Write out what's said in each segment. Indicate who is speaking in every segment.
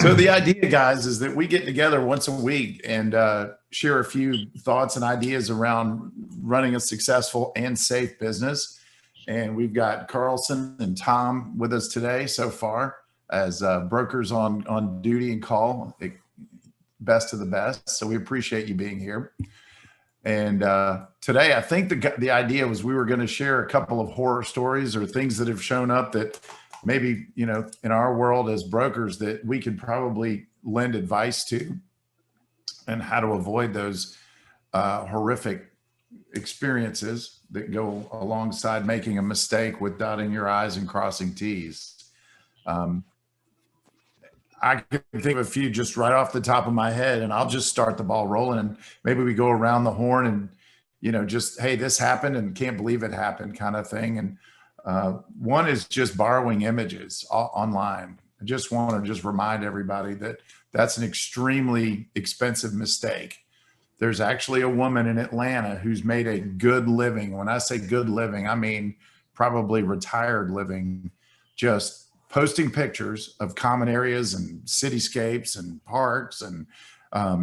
Speaker 1: So the idea, guys, is that we get together once a week and share a few thoughts and ideas around running a successful and safe business. And we've got Carlson and Tom with us today so far as brokers on duty and call, best of the best. So we appreciate you being here. And today, I think the idea was we were going to share a couple of horror stories or things that have shown up that maybe, in our world as brokers that we could probably lend advice to and how to avoid those horrific experiences that go alongside making a mistake with dotting your I's and crossing T's. I can think of a few just right off the top of my head, and I'll just start the ball rolling, and maybe we go around the horn and, just, hey, this happened and can't believe it happened kind of thing. And one is just borrowing images online. I just want to remind everybody that that's an extremely expensive mistake. There's actually a woman in Atlanta who's made a good living. When I say good living, I mean probably retired living, just posting pictures of common areas and cityscapes and parks and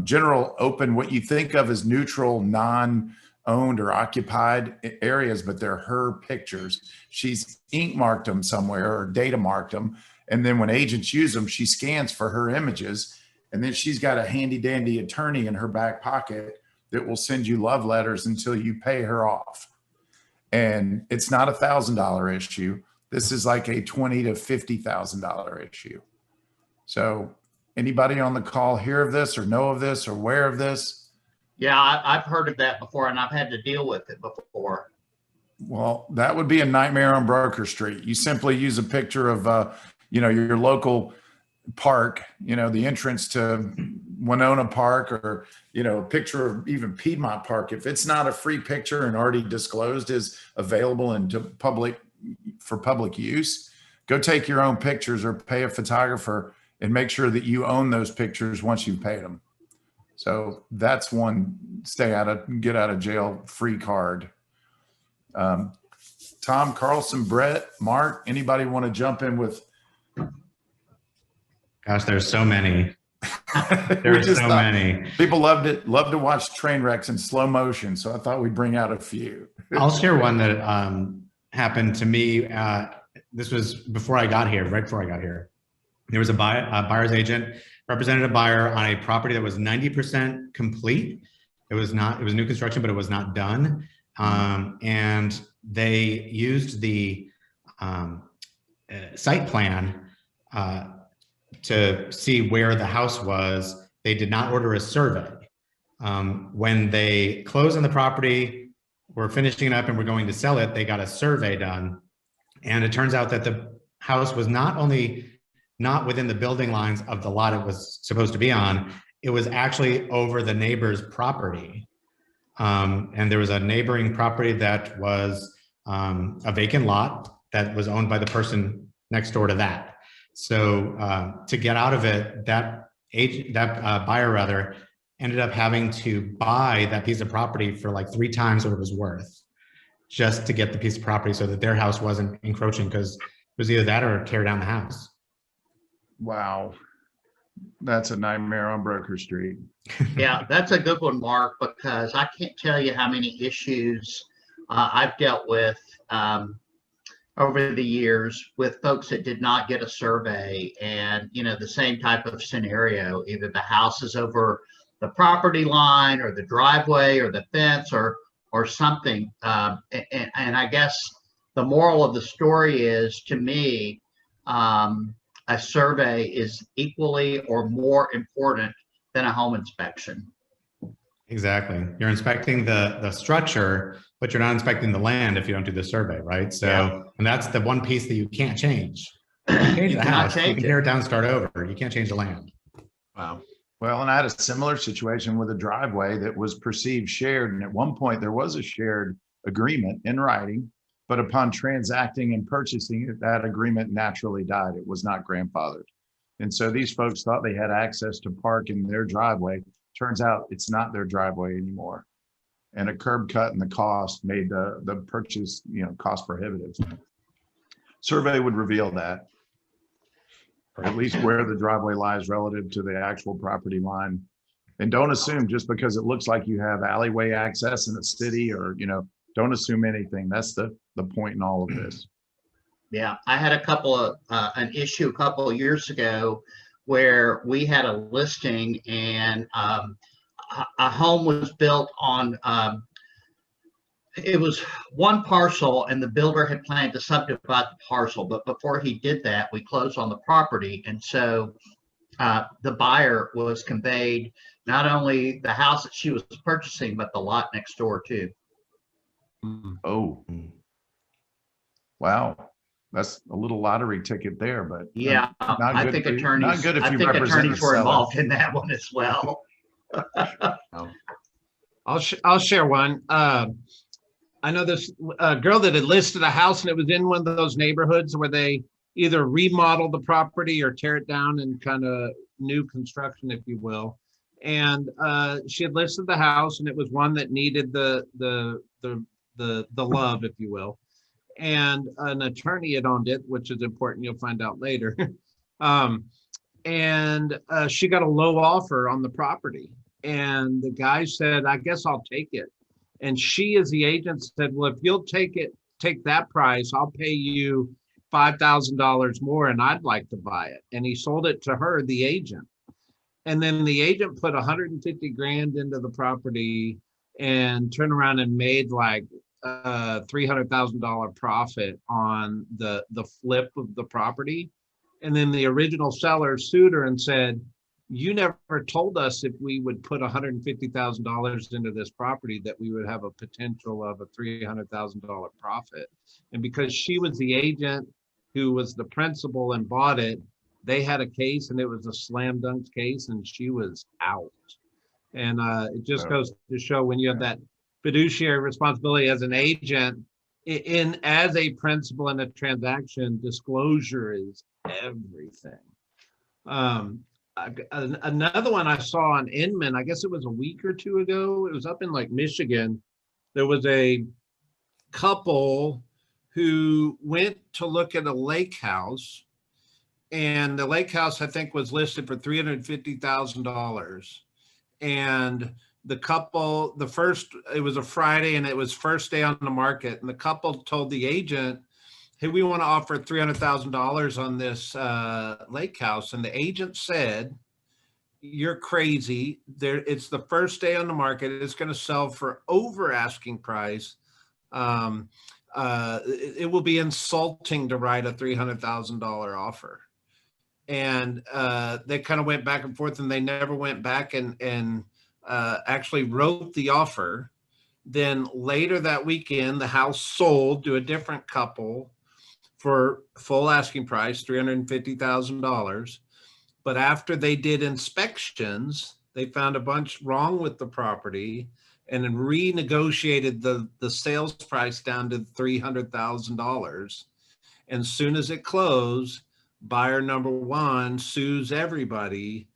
Speaker 1: general open, what you think of as neutral, non-owned or occupied areas, but they're her pictures. She's ink marked them somewhere or data marked them. And then when agents use them, she scans for her images. And then she's got a handy dandy attorney in her back pocket that will send you love letters until you pay her off. And it's not $1,000 issue. This is like a $20,000 to $50,000 issue. So anybody on the call hear of this or know of this or aware of this?
Speaker 2: Yeah, I've heard of that before, and I've had to deal with it before.
Speaker 1: Well, that would be a nightmare on Broker Street. You simply use a picture of, your local park, the entrance to Winona Park, or, a picture of even Piedmont Park. If it's not a free picture and already disclosed is available for public use, go take your own pictures or pay a photographer and make sure that you own those pictures once you've paid them. So that's one get out of jail free card. Tom, Carlson, Brett, Mark, anybody want to jump in with?
Speaker 3: Gosh, there's so many. There's so many.
Speaker 1: People love to watch train wrecks in slow motion. So I thought we'd bring out a few.
Speaker 3: I'll share one that happened to me. This was before I got here, right before I got here. There was a buyer's agent represented a buyer on a property that was 90% complete. It was new construction, but it was not done. And they used the site plan to see where the house was. They did not order a survey. When they closed on the property, we're finishing it up and we're going to sell it, they got a survey done. And it turns out that the house was not only not within the building lines of the lot it was supposed to be on, it was actually over the neighbor's property. And there was a neighboring property that was a vacant lot that was owned by the person next door to that. So to get out of it, that buyer ended up having to buy that piece of property for like 3 times what it was worth, just to get the piece of property so that their house wasn't encroaching, because it was either that or tear down the house.
Speaker 1: Wow. That's a nightmare on Broker Street.
Speaker 2: Yeah, that's a good one, Mark, because I can't tell you how many issues I've dealt with over the years with folks that did not get a survey, and the same type of scenario, either the house is over the property line or the driveway or the fence or something. And I guess the moral of the story is, to me, a survey is equally or more important than a home inspection.
Speaker 3: Exactly. You're inspecting the structure, but you're not inspecting the land if you don't do the survey, right? So, yeah. And that's the one piece that you can't change. You can change the house. You can tear it down, start over. You can't change the land.
Speaker 1: Wow. Well, and I had a similar situation with a driveway that was perceived shared. And at one point there was a shared agreement in writing, but upon transacting and purchasing it, that agreement naturally died. It was not grandfathered. And so these folks thought they had access to park in their driveway. Turns out it's not their driveway anymore. And a curb cut and the cost made the purchase, cost prohibitive. Survey would reveal that. at least where the driveway lies relative to the actual property line. And don't assume just because it looks like you have alleyway access in a city or, don't assume anything. That's the point in all of this.
Speaker 2: Yeah, I had an issue a couple of years ago where we had a listing and a home was built on, it was one parcel and the builder had planned to subdivide the parcel, but before he did that, we closed on the property. And so the buyer was conveyed not only the house that she was purchasing, but the lot next door too.
Speaker 1: Oh, wow. That's a little lottery ticket there, but
Speaker 2: yeah, I think attorneys were
Speaker 1: seller.
Speaker 2: involved in that one as well.
Speaker 4: I'll share one. I know this girl that had listed a house and it was in one of those neighborhoods where they either remodel the property or tear it down and kind of new construction, if you will. And she had listed the house and it was one that needed the love, if you will. And an attorney had owned it, which is important. You'll find out later. And she got a low offer on the property. And the guy said, I guess I'll take it. And she, as the agent, said, well, if you'll take that price, I'll pay you $5,000 more and I'd like to buy it. And he sold it to her, the agent. And then the agent put 150 grand into the property and turned around and made like $300,000 profit on the flip of the property. And then the original seller sued her and said, you never told us if we would put $150,000 into this property that we would have a potential of a $300,000 profit. And because she was the agent who was the principal and bought it, they had a case and it was a slam dunk case and she was out. And it just goes to show when you have that fiduciary responsibility as an agent, as a principal in a transaction, disclosure is everything. Another one I saw on Inman, I guess it was a week or two ago. It was up in like Michigan. There was a couple who went to look at a lake house, and the lake house I think was listed for $350,000. And the couple, it was a Friday and it was first day on the market, and the couple told the agent, hey, we want to offer $300,000 on this lake house. And the agent said, you're crazy. It's the first day on the market. It's going to sell for over asking price. It will be insulting to write a $300,000 offer. And they kind of went back and forth, and they never went back and actually wrote the offer. Then later that weekend, the house sold to a different couple for full asking price, $350,000. But after they did inspections, they found a bunch wrong with the property and then renegotiated the sales price down to $300,000. And soon as it closed, buyer number one sues everybody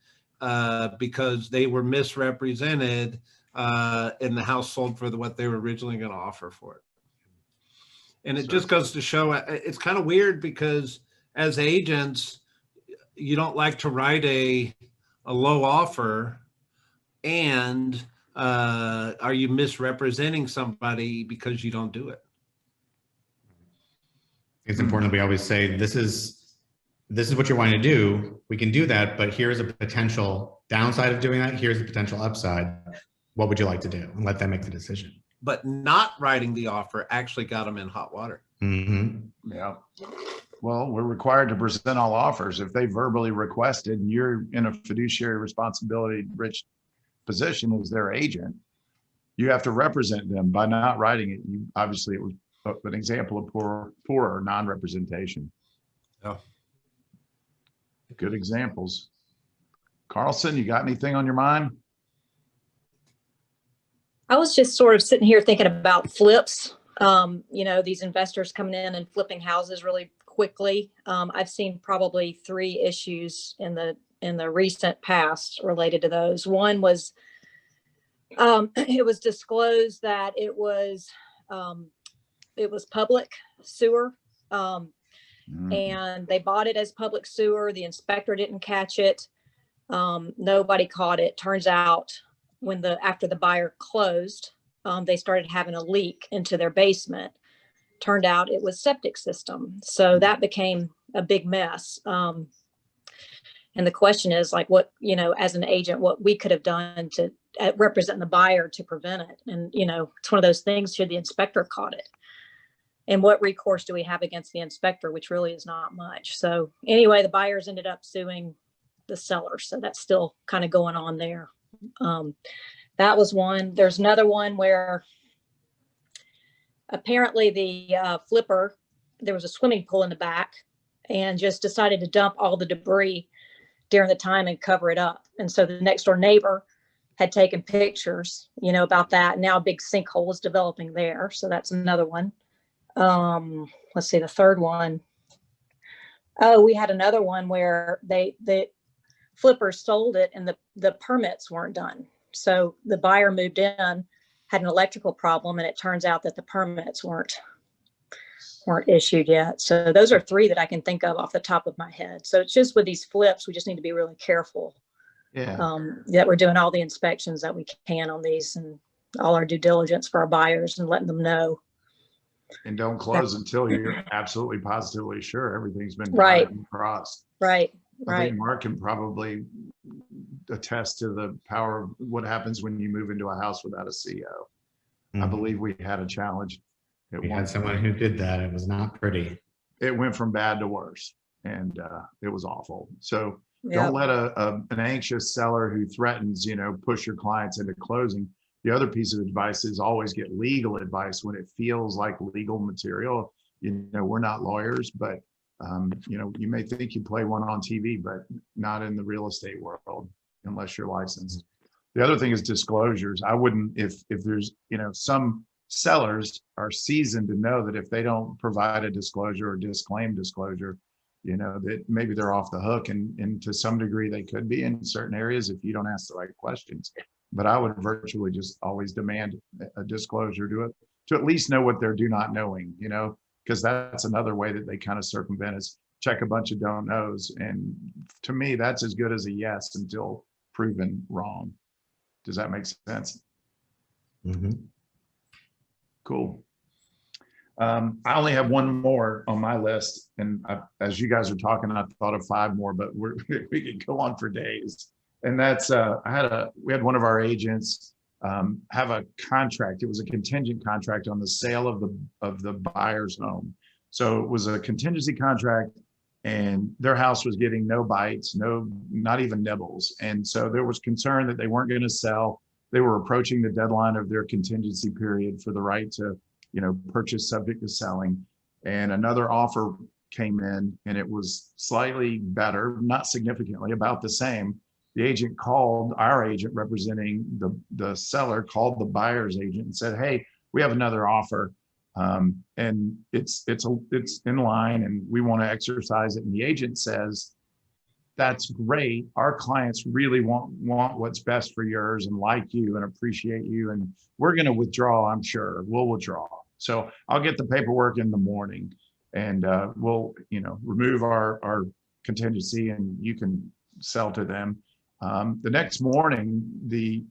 Speaker 4: because they were misrepresented and the house sold for what they were originally going to offer for it. And it just goes to show it's kind of weird because as agents, you don't like to write a low offer, and are you misrepresenting somebody because you don't do it?
Speaker 3: It's important that we always say, this is what you're wanting to do. We can do that, but here's a potential downside of doing that. Here's the potential upside. What would you like to do? And let them make the decision.
Speaker 4: But not writing the offer actually got them in hot water.
Speaker 3: Mm-hmm.
Speaker 1: Yeah. Well, we're required to present all offers. If they verbally requested and you're in a fiduciary responsibility rich position as their agent, you have to represent them. By not writing it, obviously it was an example of poor or non-representation.
Speaker 4: Yeah.
Speaker 1: Good examples. Carlson, you got anything on your mind?
Speaker 5: I was just sort of sitting here thinking about flips. These investors coming in and flipping houses really quickly. I've seen probably 3 issues in the recent past related to those. One was it was disclosed that it was public sewer. and they bought it as public sewer. The inspector didn't catch it. Nobody caught it. Turns out after the buyer closed, they started having a leak into their basement. Turned out it was septic system. So that became a big mess. And the question is like, what, as an agent, what we could have done to represent the buyer to prevent it. And, it's one of those things, should the inspector caught it? And what recourse do we have against the inspector, which really is not much. So anyway, the buyers ended up suing the seller. So that's still kind of going on there. That was one. There's another one where apparently the flipper, there was a swimming pool in the back, and just decided to dump all the debris during the time and cover it up. And so the next door neighbor had taken pictures, about that. Now a big sinkhole is developing there. So that's another one. Let's see, the third one. Oh, we had another one where the flippers sold it and the permits weren't done. So the buyer moved in, had an electrical problem, and it turns out that the permits weren't issued yet. So those are three that I can think of off the top of my head. So it's just with these flips, we just need to be really careful.
Speaker 1: Yeah.
Speaker 5: That we're doing all the inspections that we can on these and all our due diligence for our buyers and letting them know.
Speaker 1: And don't close until you're absolutely positively sure everything's been
Speaker 5: Right.
Speaker 1: dotted and crossed.
Speaker 5: Right.
Speaker 1: I
Speaker 5: Right.
Speaker 1: think Mark can probably attest to the power of what happens when you move into a house without a CO. I believe we had a challenge.
Speaker 3: We had someone who did that. It was not pretty.
Speaker 1: It went from bad to worse, and it was awful. So
Speaker 5: Yep.
Speaker 1: don't let an anxious seller who threatens, push your clients into closing. The other piece of advice is always get legal advice when it feels like legal material. We're not lawyers, but you may think you play one on TV, but not in the real estate world unless you're licensed. The other thing is disclosures. I wouldn't, if there's, some sellers are seasoned to know that if they don't provide a disclosure or disclaim disclosure, that maybe they're off the hook, and to some degree they could be in certain areas if you don't ask the right questions. But I would virtually just always demand a disclosure to at least know what they're do not knowing, because that's another way that they kind of circumvent is check a bunch of don't knows. And to me, that's as good as a yes until proven wrong. Does that make sense?
Speaker 3: Mm-hmm.
Speaker 1: Cool. I only have one more on my list, and as you guys are talking, I thought of five more, but we could go on for days. And that's we had one of our agents have a contract. It was a contingent contract on the sale of the buyer's home. So it was a contingency contract, and their house was getting no bites, not even nibbles. And so there was concern that they weren't going to sell. They were approaching the deadline of their contingency period for the right to, purchase subject to selling. And another offer came in, and it was slightly better, not significantly, about the same. The agent called, our agent representing the seller called the buyer's agent and said, "Hey, we have another offer. And it's in line, and we want to exercise it." And the agent says, "That's great. Our clients really want what's best for yours and like you and appreciate you. And we're going to withdraw. I'm sure we'll withdraw. So I'll get the paperwork in the morning, and we'll, remove our contingency, and you can sell to them." The next morning, the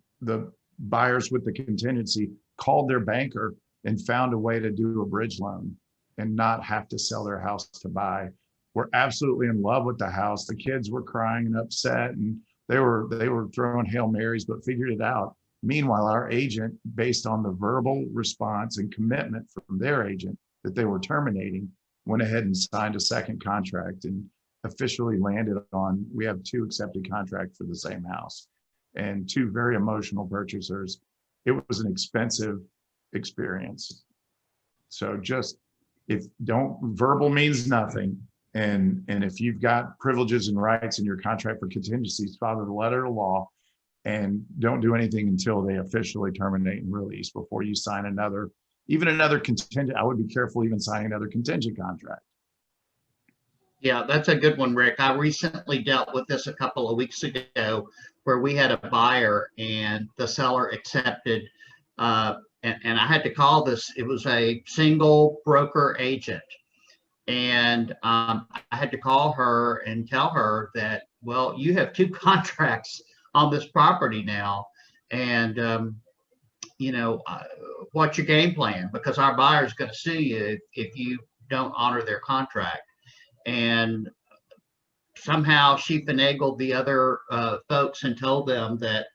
Speaker 1: buyers with the contingency called their banker and found a way to do a bridge loan and not have to sell their house to buy. We're absolutely in love with the house. The kids were crying and upset, and they were throwing Hail Marys, but figured it out. Meanwhile, our agent, based on the verbal response and commitment from their agent that they were terminating, went ahead and signed a second contract and officially landed on, we have 2 accepted contracts for the same house and 2 very emotional purchasers. It was an expensive experience. So just, verbal means nothing. And if you've got privileges and rights in your contract for contingencies, follow the letter of law and don't do anything until they officially terminate and release before you sign another contingent. I would be careful even signing another contingent contract.
Speaker 2: Yeah, that's a good one, Rick. I recently dealt with this a couple of weeks ago where we had a buyer and the seller accepted, and I had to call this, it was a single broker agent. And I had to call her and tell her that, well, you have 2 contracts on this property now. And, you know, what's your game plan? Because our buyer's going to sue you if you don't honor their contract. And somehow she finagled the other folks and told them that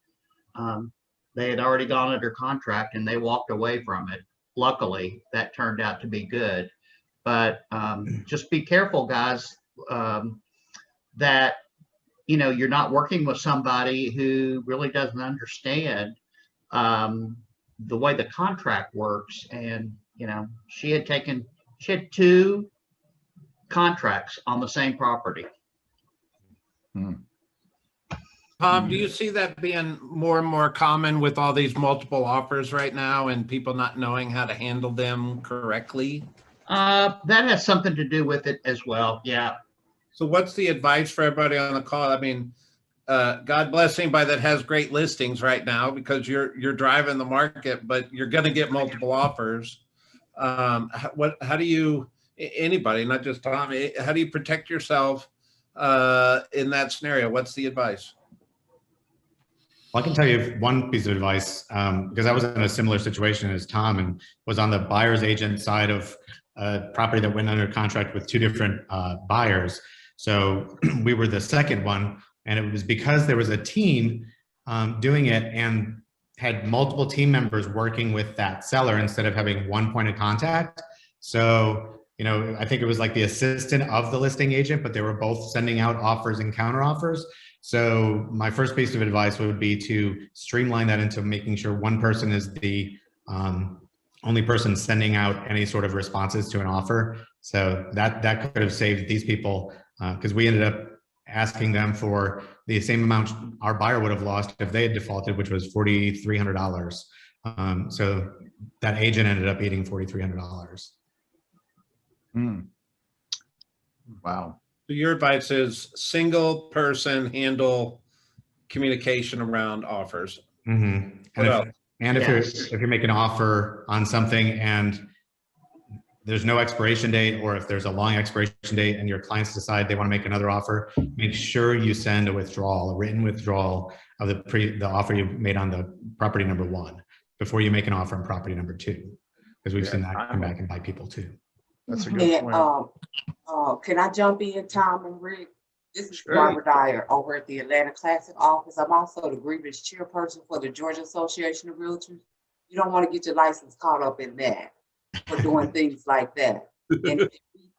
Speaker 2: they had already gone under contract and they walked away from it. Luckily, that turned out to be good. But just be careful, guys, that, you know, you're not working with somebody who really doesn't understand the way the contract works. And, you know, she had 2 contracts on the same property.
Speaker 4: Tom, do you see that being more and more common with all these multiple offers right now and people not knowing how to handle them correctly?
Speaker 2: That has something to do with it as well. Yeah.
Speaker 4: So what's the advice for everybody on the call? I mean, God bless anybody that has great listings right now, because you're driving the market, but you're going to get multiple offers. How do you, anybody, not just Tom, how do you protect yourself in that scenario? What's the advice?
Speaker 3: Well, I can tell you one piece of advice, because I was in a similar situation as Tom and was on the buyer's agent side of a property that went under contract with 2 different buyers. So we were the second one, and it was because there was a team doing it and had multiple team members working with that seller instead of having one point of contact. So, you know, I think it was like the assistant of the listing agent, but they were both sending out offers and counter offers. So my first piece of advice would be to streamline that into making sure one person is the only person sending out any sort of responses to an offer. So that could have saved these people, because we ended up asking them for the same amount our buyer would have lost if they had defaulted, which was $4,300. So that agent ended up eating $4,300.
Speaker 1: Wow.
Speaker 4: So your advice is single person handle communication around offers.
Speaker 3: Mm-hmm. And if you're making an offer on something and there's no expiration date, or if there's a long expiration date and your clients decide they want to make another offer, make sure you send a written withdrawal of the offer you made on the property number 1 before you make an offer on property number 2, because we've seen that come back and bite people too.
Speaker 1: That's a good point.
Speaker 6: Can I jump in, Tom and Rick? This is Barbara Dyer over at the Atlanta Classic office. I'm also the grievance chairperson for the Georgia Association of Realtors. You don't want to get your license caught up in that for doing things like that. And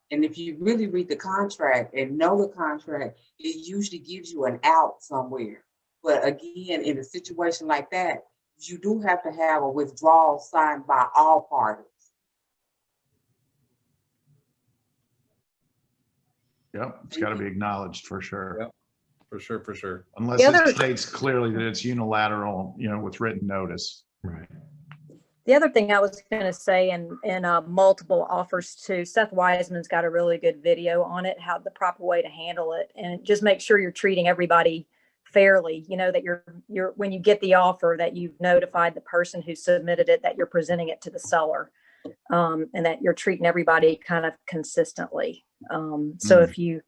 Speaker 6: if you really read the contract and know the contract, it usually gives you an out somewhere. But again, in a situation like that, you do have to have a withdrawal signed by all parties.
Speaker 1: Yep, it's got to be acknowledged for sure.
Speaker 4: Yep, for sure.
Speaker 1: Unless it states clearly that it's unilateral, you know, with written notice.
Speaker 3: Right.
Speaker 5: The other thing I was going to say in multiple offers too, Seth Wiseman's got a really good video on it, how the proper way to handle it, and just make sure you're treating everybody fairly. You know, that you're when you get the offer, that you've notified the person who submitted it, that you're presenting it to the seller, and that you're treating everybody kind of consistently. So if you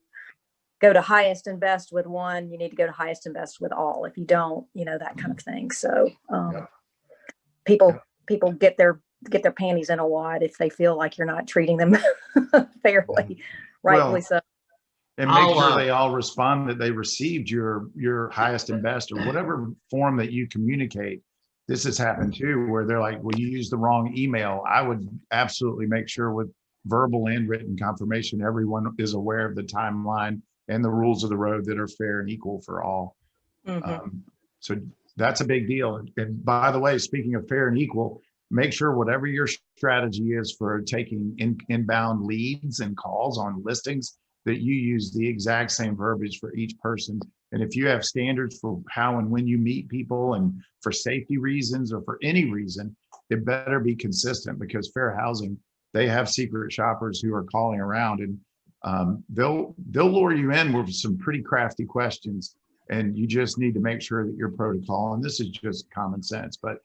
Speaker 5: go to highest and best with one, you need to go to highest and best with all. If you don't, you know, that kind of thing. So people get their panties in a wad if they feel like you're not treating them fairly, rightfully so.
Speaker 1: And make sure they all respond that they received your highest and best, or whatever form that you communicate. This has happened too, where they're like, well, you used the wrong email. I would absolutely make sure with verbal and written confirmation, everyone is aware of the timeline and the rules of the road that are fair and equal for all. So that's a big deal. And by the way, speaking of fair and equal, make sure whatever your strategy is for taking inbound leads and calls on listings, that you use the exact same verbiage for each person. And if you have standards for how and when you meet people, and for safety reasons or for any reason, it better be consistent, because fair housing, they have secret shoppers who are calling around, and they'll lure you in with some pretty crafty questions. And you just need to make sure that your protocol, and this is just common sense, but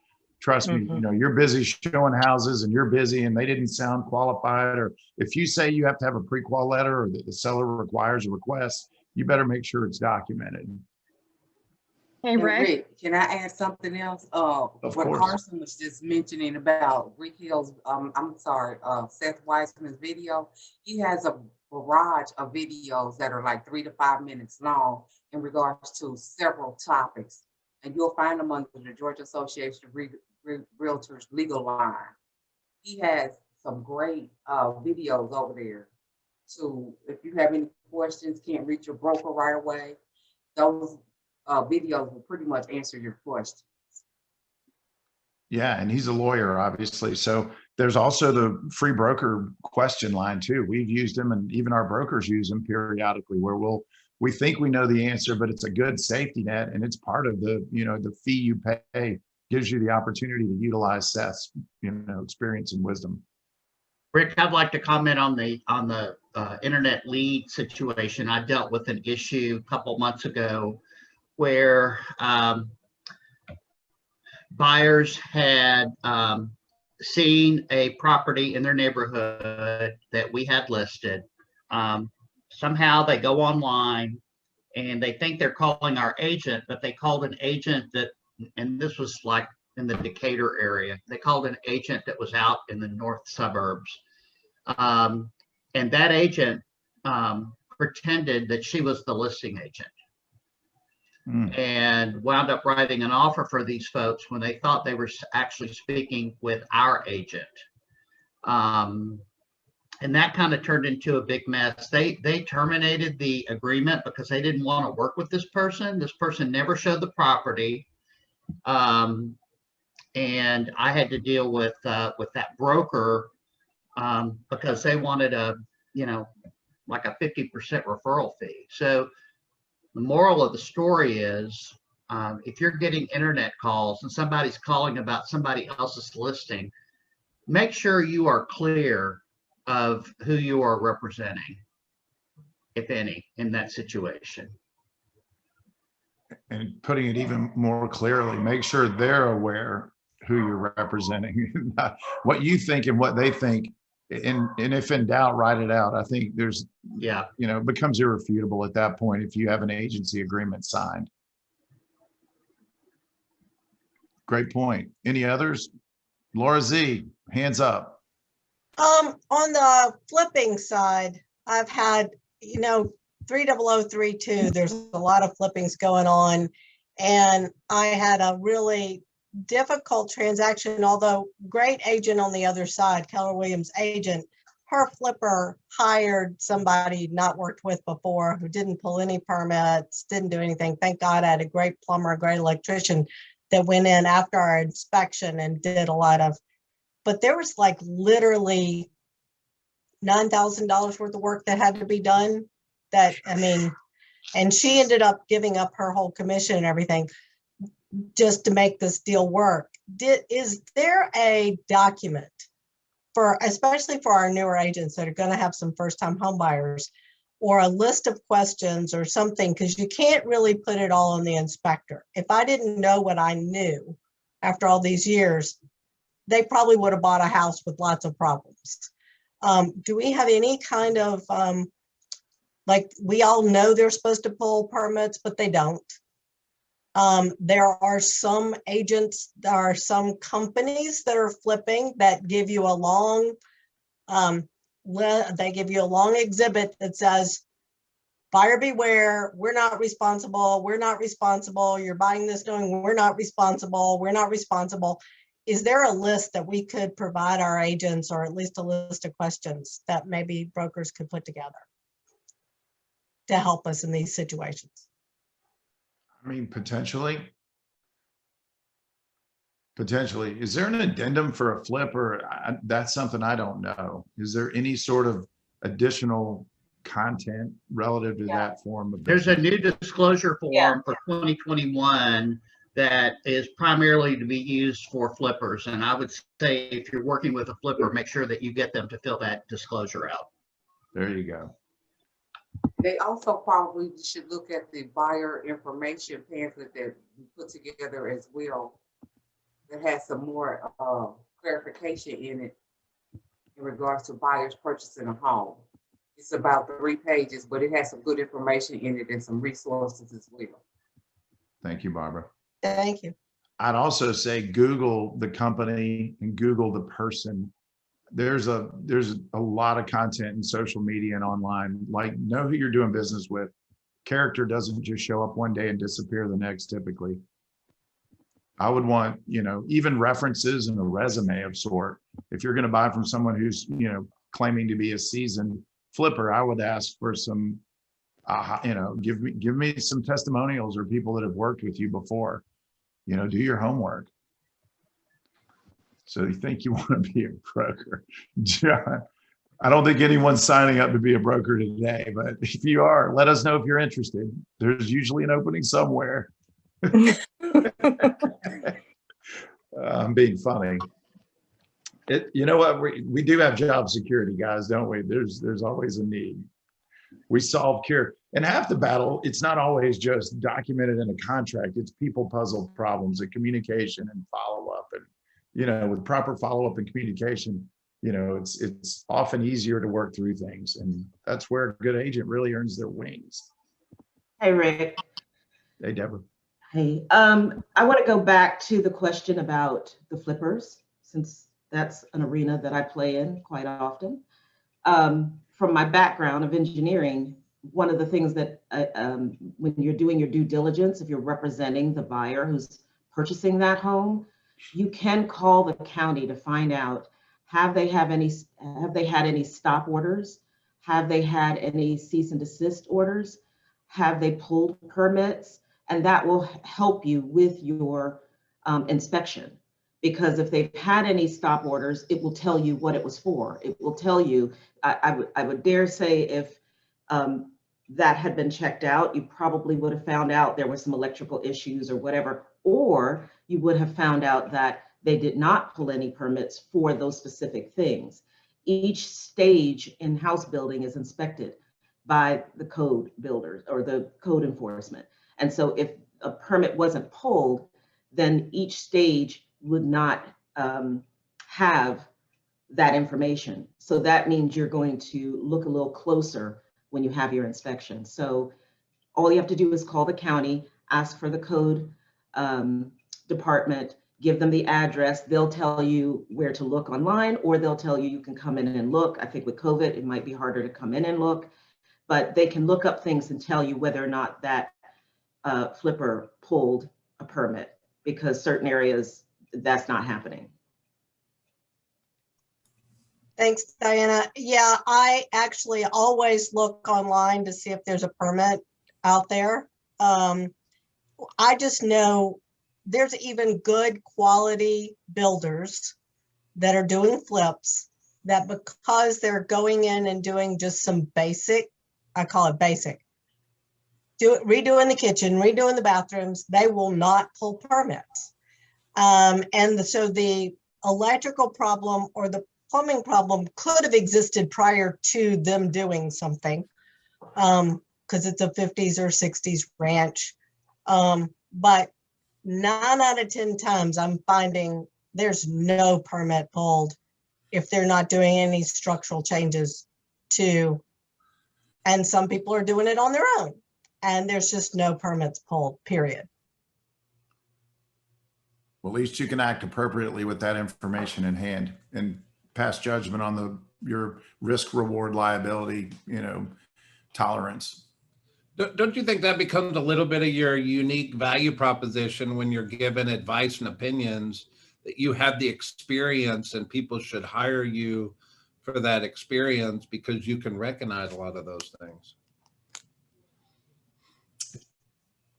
Speaker 1: Trust me, you know, you're busy showing houses and you're busy and they didn't sound qualified. Or if you say you have to have a pre-qual letter or that the seller requires a request, you better make sure it's documented.
Speaker 7: Hey,
Speaker 6: And
Speaker 7: Rick.
Speaker 6: Rick, can I add something else? What
Speaker 1: course.
Speaker 6: Carson was just mentioning about Rick Hill's, Seth Weissman's video. He has a barrage of videos that are like 3 to 5 minutes long in regards to several topics. And you'll find them under the Georgia Association of Realtors legal line. He has some great videos over there. So if you have any questions, can't reach your broker right away, those videos will pretty much answer your questions.
Speaker 1: Yeah, and he's a lawyer, obviously. So there's also the free broker question line too. We've used them, and even our brokers use them periodically, where we think we know the answer, but it's a good safety net, and it's part of the, you know, the fee you pay gives you the opportunity to utilize Seth's, you know, experience and wisdom.
Speaker 2: Rick, I'd like to comment on the internet lead situation. I dealt with an issue a couple months ago where buyers had seen a property in their neighborhood that we had listed. Somehow they go online and they think they're calling our agent, but they called an agent that, and this was like in the Decatur area, they called an agent that was out in the north suburbs. And that agent pretended that she was the listing agent. And wound up writing an offer for these folks when they thought they were actually speaking with our agent. And that kind of turned into a big mess. They terminated the agreement because they didn't want to work with this person. This person never showed the property. And I had to deal with that broker because they wanted a, you know, like a 50% referral fee. So the moral of the story is, if you're getting internet calls and somebody's calling about somebody else's listing, make sure you are clear of who you are representing, if any, in that situation.
Speaker 1: And putting it even more clearly, make sure they're aware who you're representing, what you think and what they think. And if in doubt, write it out. I think there's,
Speaker 2: Yeah,
Speaker 1: you know, it becomes irrefutable at that point if you have an agency agreement signed. Great point. Any others? Laura Z, hands up.
Speaker 7: On the flipping side, I've had, 30032, there's a lot of flippings going on. And I had a really difficult transaction, although great agent on the other side, Keller Williams agent, her flipper hired somebody not worked with before who didn't pull any permits, didn't do anything. Thank God I had a great plumber, a great electrician that went in after our inspection and did a lot of, but there was like literally $9,000 worth of work that had to be done. And she ended up giving up her whole commission and everything just to make this deal work. Is there a document especially for our newer agents that are going to have some first-time home buyers, or a list of questions or something, because you can't really put it all on the inspector. If I didn't know what I knew after all these years, they probably would have bought a house with lots of problems. Do we have any kind of, like, we all know they're supposed to pull permits, but they don't. There are some agents, there are some companies that are flipping that give you a long, they give you a long exhibit that says, buyer beware, we're not responsible, you're buying this knowing we're not responsible. Is there a list that we could provide our agents, or at least a list of questions that maybe brokers could put together to help us in these situations?
Speaker 1: I mean, potentially. Is there an addendum for a flip, or that's something I don't know? Is there any sort of additional content relative to that form of
Speaker 2: there's a
Speaker 1: business?
Speaker 2: new disclosure form for 2021 that is primarily to be used for flippers. And I would say if you're working with a flipper, make sure that you get them to fill that disclosure out.
Speaker 1: There you go.
Speaker 6: They also probably should look at the buyer information pamphlet that we put together as well. that has some more clarification in it in regards to buyers purchasing a home. It's about 3 pages, but it has some good information in it and some resources as well.
Speaker 1: Thank you, Barbara.
Speaker 7: Thank you.
Speaker 1: I'd also say Google the company and Google the person. There's a lot of content in social media and online. Like, know who you're doing business with. Character doesn't just show up one day and disappear the next, typically. I would want, even references and a resume of sort. If you're going to buy from someone who's, claiming to be a seasoned flipper, I would ask for some, give me some testimonials or people that have worked with you before. Do your homework. So you think you want to be a broker, John? I don't think anyone's signing up to be a broker today, but if you are, let us know if you're interested. There's usually an opening somewhere. I'm being funny. You know what? We do have job security, guys, don't we? There's always a need. We solve cure. And half the battle, it's not always just documented in a contract. It's people puzzle problems and communication and follow-up. And, with proper follow-up and communication, it's often easier to work through things. And that's where a good agent really earns their wings.
Speaker 8: Hey, Rick.
Speaker 1: Hey, Deborah.
Speaker 8: Hey, I want to go back to the question about the flippers, since that's an arena that I play in quite often. From my background of engineering, one of the things that when you're doing your due diligence, if you're representing the buyer who's purchasing that home, you can call the county to find out, have they had any stop orders? Have they had any cease and desist orders? Have they pulled permits? And that will help you with your inspection. Because if they've had any stop orders, it will tell you what it was for. It will tell you, I would dare say, if that had been checked out, you probably would have found out there were some electrical issues or whatever, or you would have found out that they did not pull any permits for those specific things. Each stage in house building is inspected by the code builders or the code enforcement. And so if a permit wasn't pulled, then each stage would not have that information. So that means you're going to look a little closer when you have your inspection. So all you have to do is call the county, ask for the code department, give them the address. They'll tell you where to look online, or they'll tell you can come in and look. I think with COVID, it might be harder to come in and look, but they can look up things and tell you whether or not that flipper pulled a permit, because certain areas that's not happening.
Speaker 7: Thanks, Diana. Yeah, I actually always look online to see if there's a permit out there. I just know there's even good quality builders that are doing flips that, because they're going in and doing just some basic, I call it basic, redoing the kitchen, redoing the bathrooms, they will not pull permits. So the electrical problem or the plumbing problem could have existed prior to them doing something, because it's a 50s or 60s ranch. But 9 out of 10 times I'm finding there's no permit pulled if they're not doing any structural changes to, and some people are doing it on their own, and there's just no permits pulled, period.
Speaker 1: Well, at least you can act appropriately with that information in hand and pass judgment on your risk reward liability, tolerance.
Speaker 4: Don't you think that becomes a little bit of your unique value proposition when you're given advice and opinions, that you have the experience and people should hire you for that experience because you can recognize a lot of those things?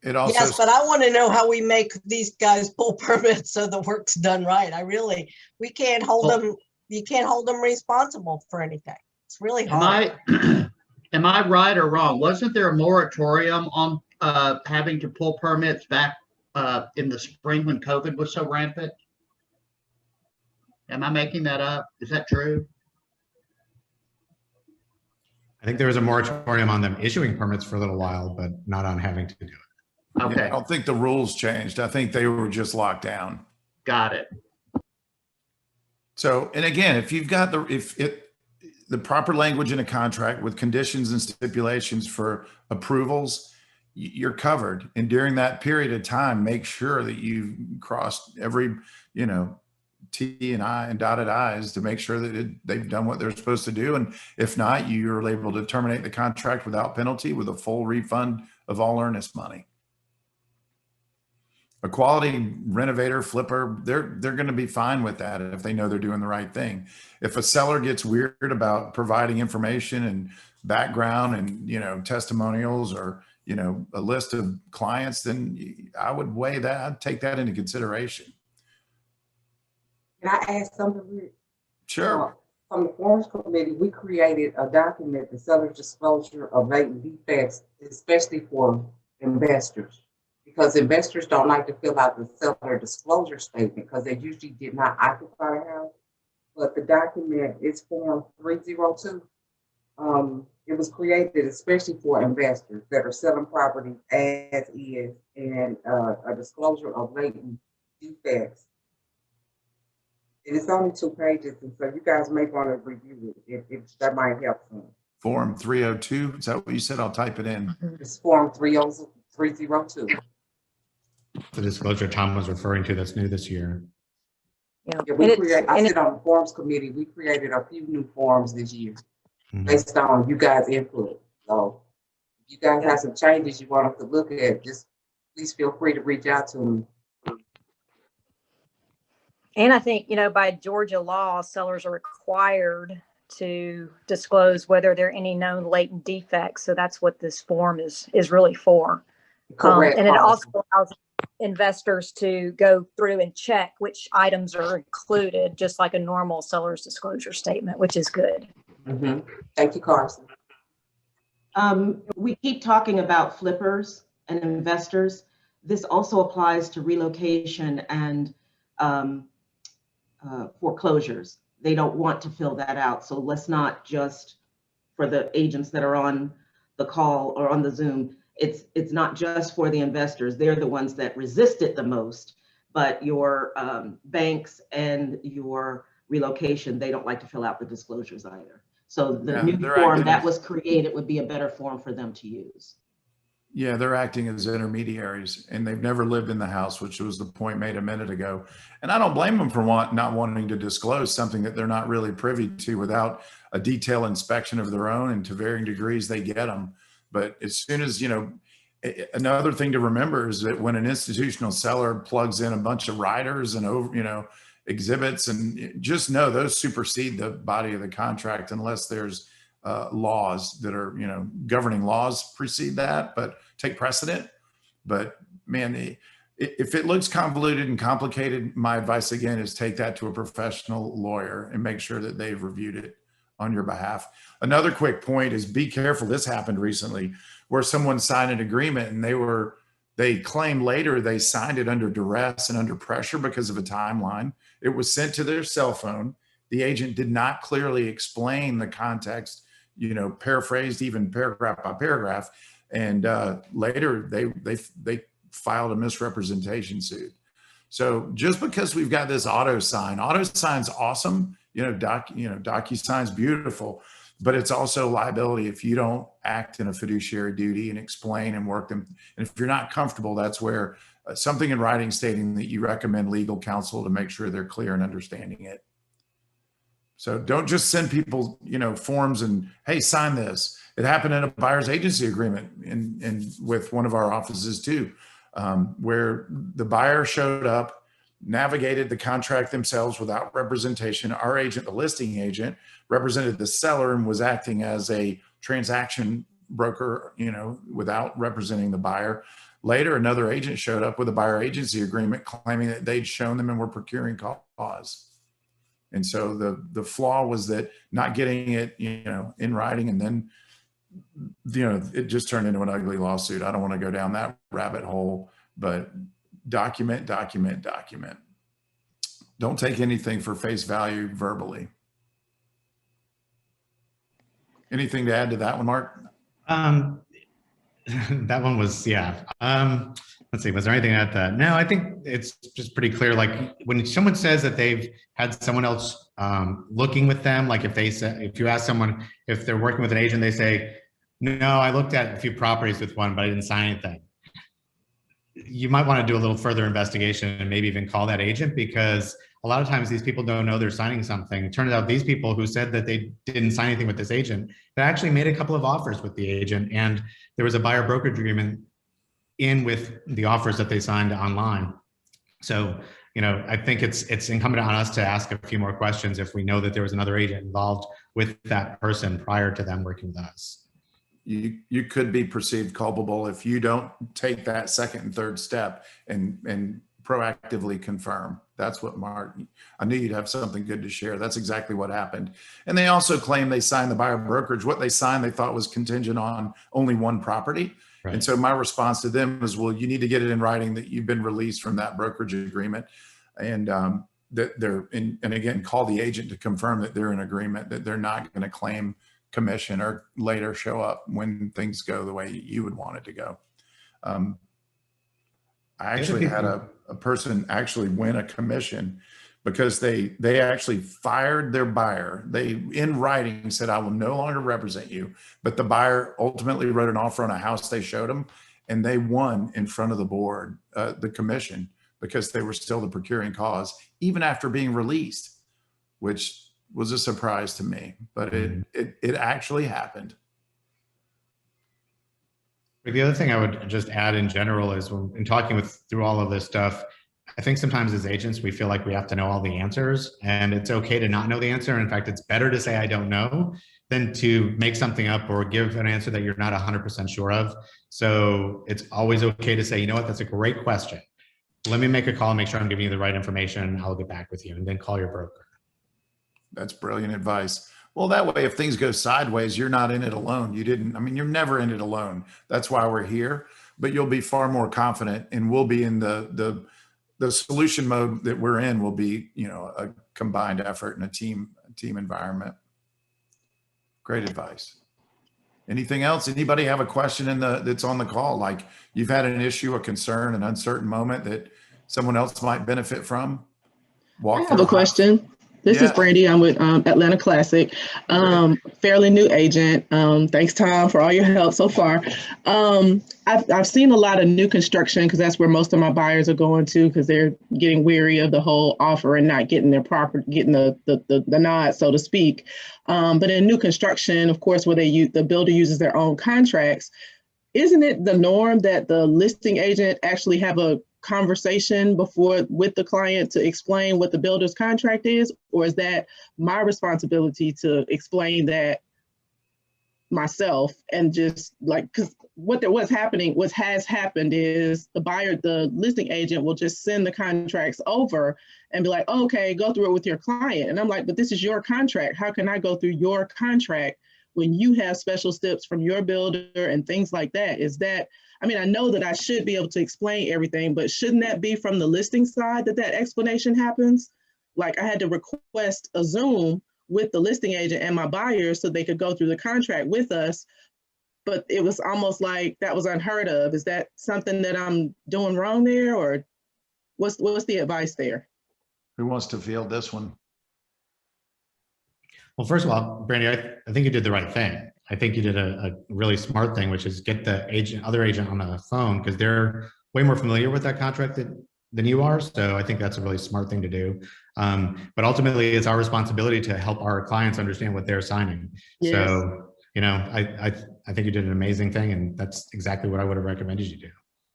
Speaker 1: It also,
Speaker 7: yes, but I want to know how we make these guys pull permits so the work's done right. We can't hold them. You can't hold them responsible for anything. It's really hard.
Speaker 2: Am I right or wrong? Wasn't there a moratorium on having to pull permits back in the spring when COVID was so rampant? Am I making that up? Is that true?
Speaker 3: I think there was a moratorium on them issuing permits for a little while, but not on having to do it.
Speaker 2: Okay.
Speaker 1: I don't think the rules changed. I think they were just locked down.
Speaker 2: Got it.
Speaker 1: So, and again, if you've got the proper language in a contract with conditions and stipulations for approvals, you're covered. And during that period of time, make sure that you've crossed every, T and I and dotted I's to make sure that they've done what they're supposed to do. And if not, you're able to terminate the contract without penalty with a full refund of all earnest money. A quality renovator, flipper, they're going to be fine with that if they know they're doing the right thing. If a seller gets weird about providing information and background and, testimonials or, a list of clients, then I would weigh that, I'd take that into consideration.
Speaker 6: Can I add something, Rick?
Speaker 1: Sure.
Speaker 6: From the Forms Committee, we created a document, the seller's disclosure of latent defects, especially for investors. Because investors don't like to fill out the seller disclosure statement because they usually did not occupy a house. But the document is Form 302. It was created especially for investors that are selling property as is, and a disclosure of latent defects. And it's only 2 pages, and so you guys may want to review it if that might help some.
Speaker 1: Form 302, is that what you said? I'll type it in.
Speaker 6: It's Form 302.
Speaker 3: The disclosure Tom was referring to that's new this year.
Speaker 6: Yeah, I sit on the Forms Committee. We created a few new forms this year based on you guys' input. So if you guys have some changes you want us to look at, just please feel free to reach out to me.
Speaker 5: And I think, by Georgia law, sellers are required to disclose whether there are any known latent defects. So that's what this form is really for.
Speaker 6: Correct.
Speaker 5: And it also allows investors to go through and check which items are included, just like a normal seller's disclosure statement, which is good.
Speaker 6: Thank you, Carson.
Speaker 8: We keep talking about flippers and investors. This also applies to relocation and foreclosures. They don't want to fill that out. So let's not just, for the agents that are on the call or on the Zoom, it's not just for the investors. They're the ones that resist it the most, but your banks and your relocation, they don't like to fill out the disclosures either. So the new form that was created would be a better form for them to use.
Speaker 1: Yeah, they're acting as intermediaries, and they've never lived in the house, which was the point made a minute ago. And I don't blame them for not wanting to disclose something that they're not really privy to without a detailed inspection of their own, and to varying degrees they get them. But as soon as, another thing to remember is that when an institutional seller plugs in a bunch of riders and exhibits, and just know those supersede the body of the contract unless there's laws that are, governing laws precede that, but take precedent. But man, if it looks convoluted and complicated, my advice again is take that to a professional lawyer and make sure that they've reviewed it on your behalf. Another quick point is be careful. This happened recently where someone signed an agreement and they claimed later they signed it under duress and under pressure because of a timeline. It was sent to their cell phone. The agent did not clearly explain the context, paraphrased even paragraph by paragraph. And later they filed a misrepresentation suit. So just because we've got this AutoSign's awesome, DocuSign's beautiful, but it's also liability if you don't act in a fiduciary duty and explain and work them. And if you're not comfortable, that's where something in writing stating that you recommend legal counsel to make sure they're clear in understanding it. So don't just send people, forms and, hey, sign this. It happened in a buyer's agency agreement and with one of our offices too, where the buyer showed up, navigated the contract themselves without representation. Our agent, the listing agent, represented the seller and was acting as a transaction broker, without representing the buyer. Later, another agent showed up with a buyer agency agreement claiming that they'd shown them and were procuring cause. And so the flaw was that not getting it, in writing, and then, it just turned into an ugly lawsuit. I don't want to go down that rabbit hole, but document. Don't take anything for face value verbally. Anything to add to that one, Mark?
Speaker 3: That one was, yeah. Let's Let's see, was there anything at that? No, I think it's just pretty clear. Like when someone says that they've had someone else looking with them, like if you ask someone if they're working with an agent, they say, no, I looked at a few properties with one, but I didn't sign anything. You might want to do a little further investigation and maybe even call that agent, because a lot of times these people don't know they're signing something. It turns out these people who said that they didn't sign anything with this agent, they actually made a couple of offers with the agent, and there was a buyer brokerage agreement in with the offers that they signed online. So, I think it's incumbent on us to ask a few more questions if we know that there was another agent involved with that person prior to them working with us.
Speaker 1: You could be perceived culpable if you don't take that second and third step and proactively confirm. That's what Mark, I knew you'd have something good to share. That's exactly what happened. And they also claim they signed the buyer brokerage. What they signed, they thought was contingent on only one property. Right. And so my response to them is, well, you need to get it in writing that you've been released from that brokerage agreement, and that they're in, and again, call the agent to confirm that they're in agreement, that they're not going to claim commission or later show up when things go the way you would want it to go. I actually had a person actually win a commission because they actually fired their buyer. They, in writing, said, I will no longer represent you. But the buyer ultimately wrote an offer on a house they showed them, and they won in front of the board, the commission, because they were still the procuring cause, even after being released, which was a surprise to me, but it actually happened.
Speaker 3: The other thing I would just add in general is, when in talking through all of this stuff, I think sometimes as agents, we feel like we have to know all the answers, and it's okay to not know the answer. In fact, it's better to say, I don't know, than to make something up or give an answer that you're not 100% sure of. So it's always okay to say, you know what, that's a great question. Let me make a call and make sure I'm giving you the right information. I'll get back with you, and then call your broker.
Speaker 1: That's brilliant advice. Well, that way, if things go sideways, you're not in it alone. You're never in it alone. That's why we're here, but you'll be far more confident, and we'll be in the solution mode that we're in will be, a combined effort and a team environment. Great advice. Anything else? Anybody have a question that's on the call? Like you've had an issue, a concern, an uncertain moment that someone else might benefit from?
Speaker 9: I have a question. This is Brandy. I'm with Atlanta Classic, fairly new agent. Thanks, Tom, for all your help so far. I've seen a lot of new construction because that's where most of my buyers are going to, because they're getting weary of the whole offer and not getting their getting the nod, so to speak. But in new construction, of course, where the builder uses their own contracts, isn't it the norm that the listing agent actually have a conversation with the client to explain what the builder's contract is? Or is that my responsibility to explain that myself? And just like, because what has happened is the listing agent will just send the contracts over and be like, oh, okay, go through it with your client. And I'm like, but this is your contract. How can I go through your contract when you have special steps from your builder and things like that? I know that I should be able to explain everything, but shouldn't that be from the listing side that explanation happens? Like I had to request a Zoom with the listing agent and my buyer so they could go through the contract with us, but it was almost like that was unheard of. Is that something that I'm doing wrong there, or what's the advice there?
Speaker 1: Who wants to field this one?
Speaker 3: Well, first of all, Brandy, I think you did the right thing. I think you did a really smart thing, which is get the other agent on the phone, because they're way more familiar with that contract than you are. So I think that's a really smart thing to do. But ultimately, it's our responsibility to help our clients understand what they're signing. Yes. So, I think you did an amazing thing, and that's exactly what I would have recommended you do.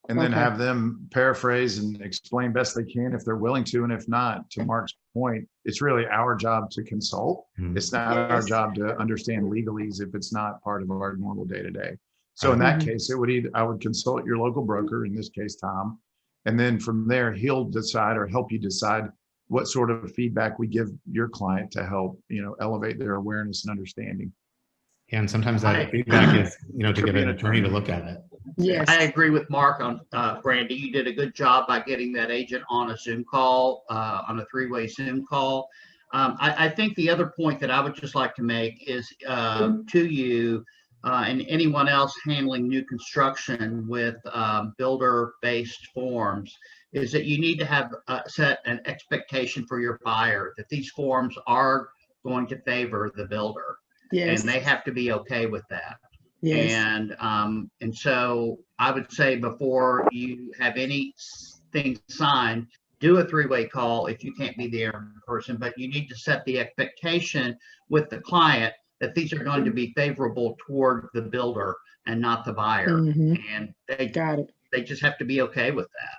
Speaker 1: And then have them paraphrase and explain best they can if they're willing to. And if not, to Mark's point, it's really our job to consult. It's not our job to understand legalese if it's not part of our normal day-to-day. So in that case, I would consult your local broker, in this case, Tom. And then from there, he'll decide or help you decide what sort of feedback we give your client to help, elevate their awareness and understanding.
Speaker 3: And sometimes that feedback is, to get an attorney to look at it.
Speaker 2: Yes, I agree with Mark on Brandy. You did a good job by getting that agent on a Zoom call, on a three-way Zoom call. I think the other point that I would just like to make is to you and anyone else handling new construction with builder-based forms is that you need to have set an expectation for your buyer that these forms are going to favor the builder,
Speaker 9: Yes.
Speaker 2: and they have to be okay with that.
Speaker 9: Yes.
Speaker 2: And so I would say before you have anything signed, do a three-way call if you can't be there in person, but you need to set the expectation with the client that these are going to be favorable toward the builder and not the buyer.
Speaker 9: Mhm.
Speaker 2: And
Speaker 9: Got it.
Speaker 2: they just have to be okay with that.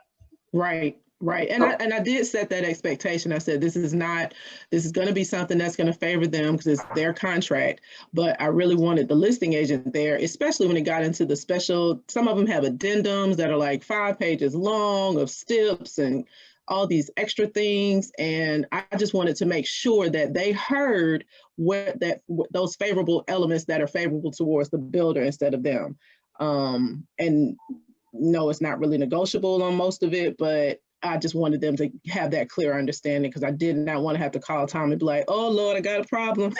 Speaker 9: Right, right. And I did set that expectation. I said, this is going to be something that's going to favor them because it's their contract. But I really wanted the listing agent there, especially when it got into the special, some of them have addendums that are like 5 pages long of steps and all these extra things. And I just wanted to make sure that they heard those favorable elements that are favorable towards the builder instead of them. And no, it's not really negotiable on most of it, but I just wanted them to have that clear understanding because I did not want to have to call Tom and be like, oh Lord, I got a problem.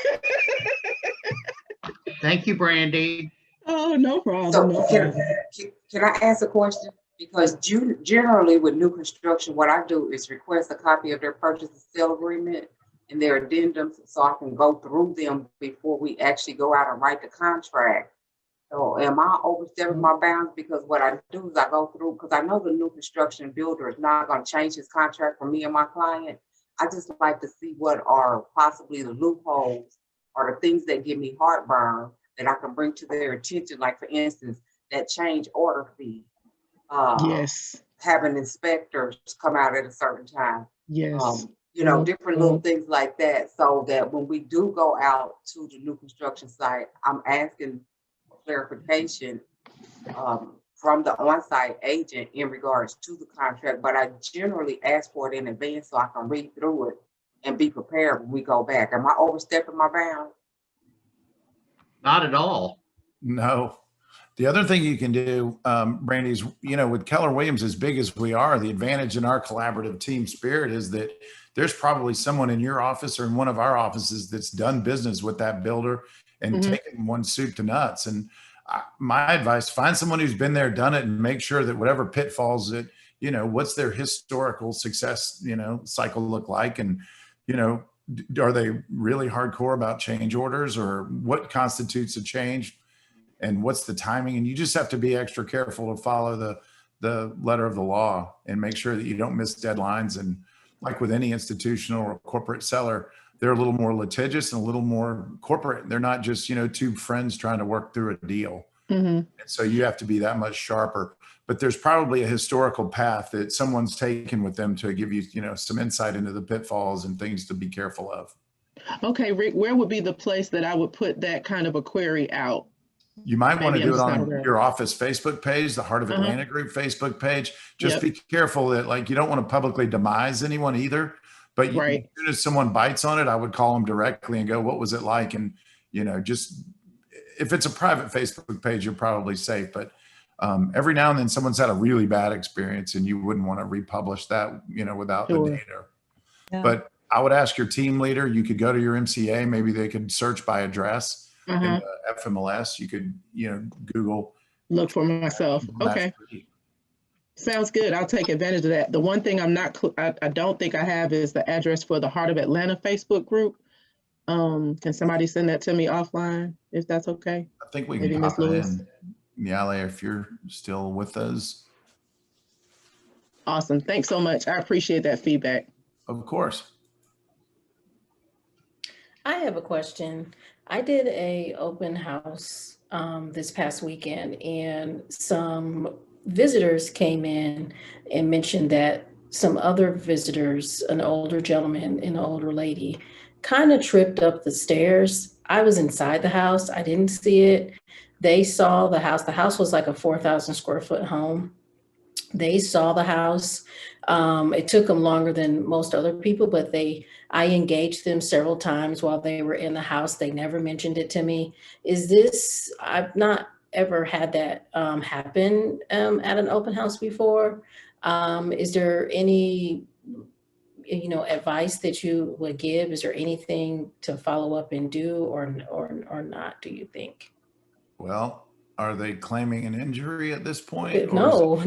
Speaker 2: Thank you, Brandy.
Speaker 9: Oh, no problem.
Speaker 6: So
Speaker 9: No
Speaker 6: can,
Speaker 9: problem.
Speaker 6: can I ask a question? Because generally with new construction, what I do is request a copy of their purchase and sale agreement and their addendums so I can go through them before we actually go out and write the contract. So am I overstepping my bounds? Because what I do is I go through, because I know the new construction builder is not going to change his contract for me and my client. I just like to see what are possibly the loopholes or the things that give me heartburn that I can bring to their attention. Like for instance, that change order fee.
Speaker 9: Yes.
Speaker 6: Having inspectors come out at a certain time.
Speaker 9: Yes.
Speaker 6: You know, different little things like that, so that when we do go out to the new construction site, I'm asking clarification from the on-site agent in regards to the contract, but I generally ask for it in advance so I can read through it and be prepared when we go back. Am I overstepping my bounds?
Speaker 2: Not at all.
Speaker 1: No. The other thing you can do, Brandy, is, with Keller Williams, as big as we are, the advantage in our collaborative team spirit is that there's probably someone in your office or in one of our offices that's done business with that builder and taken one soup to nuts. And my advice, find someone who's been there, done it, and make sure that whatever pitfalls that, what's their historical success, cycle look like? And, are they really hardcore about change orders, or what constitutes a change? And what's the timing? And you just have to be extra careful to follow the letter of the law and make sure that you don't miss deadlines. And like with any institutional or corporate seller, they're a little more litigious and a little more corporate. They're not just, two friends trying to work through a deal. And so you have to be that much sharper. But there's probably a historical path that someone's taken with them to give you, some insight into the pitfalls and things to be careful of.
Speaker 9: Okay, Rick, where would be the place that I would put that kind of a query out?
Speaker 1: You might want to
Speaker 9: Maybe
Speaker 1: do it
Speaker 9: I'm
Speaker 1: on
Speaker 9: just not
Speaker 1: your office Facebook page, the Heart of Atlanta Group Facebook page. Just be careful that you don't want to publicly demise anyone either. But as soon as someone bites on it, I would call them directly and go, what was it like? And, just if it's a private Facebook page, you're probably safe. But every now and then someone's had a really bad experience and you wouldn't want to republish that, without the data. Yeah. But I would ask your team leader, you could go to your MCA, maybe they could search by address. In the FMLS, you could, Google.
Speaker 9: Look for myself. Okay. Sounds good. I'll take advantage of that. The one thing I don't think I have is the address for the Heart of Atlanta Facebook group. Can somebody send that to me offline if that's okay?
Speaker 1: I think we can pop it in. Yale, if you're still with us.
Speaker 9: Awesome. Thanks so much. I appreciate that feedback.
Speaker 1: Of course.
Speaker 10: I have a question. I did a open house this past weekend, and some visitors came in and mentioned that some other visitors, an older gentleman and an older lady, kind of tripped up the stairs. I was inside the house. I didn't see it. They saw the house. The house was like a 4,000 square foot home. They saw the house. It took them longer than most other people, but I engaged them several times while they were in the house. They never mentioned it to me. I've not ever had that happen at an open house before. Is there any, advice that you would give? Is there anything to follow up and do or not, do you think?
Speaker 1: Well, are they claiming an injury at this point? or is
Speaker 10: No,